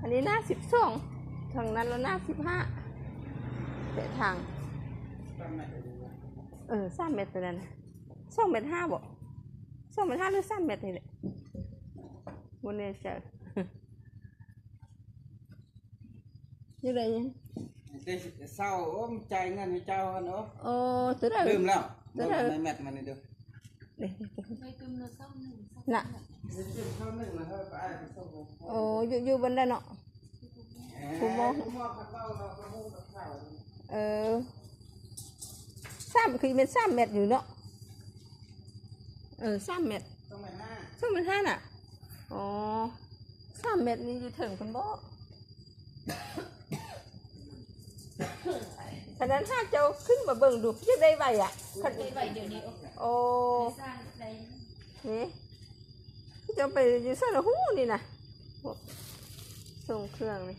นนี้หน้า12ทางนั้นแล้วหน้า15แต่ทาง3 เมตรตัวนั้น2 เมตร 5บ่2 เมตร 5หรือ3 เมตรนี่แหละวันนี้เจอยังไงยังเศร้าใจเงินให้เจ้าเนาะตัวนั้นลืมแล้วในแมทมันนี่ดูน่ะอยู่บนได้เนาะผมมอง3คือเป็น3 เมตรอยู่เนาะ3 เมตร2 เมตร 5น่ะ3 เมตรนี่อยู่ถึงคนบ่ขนาดถ้าเจ้าขึ้นมาเบิ่งดูจะได้ใบอ่ะได้ใบเดี๋ยวนี้นี่จะไปอยู่ซะละหู้นี่นะส่งเครื่องนี่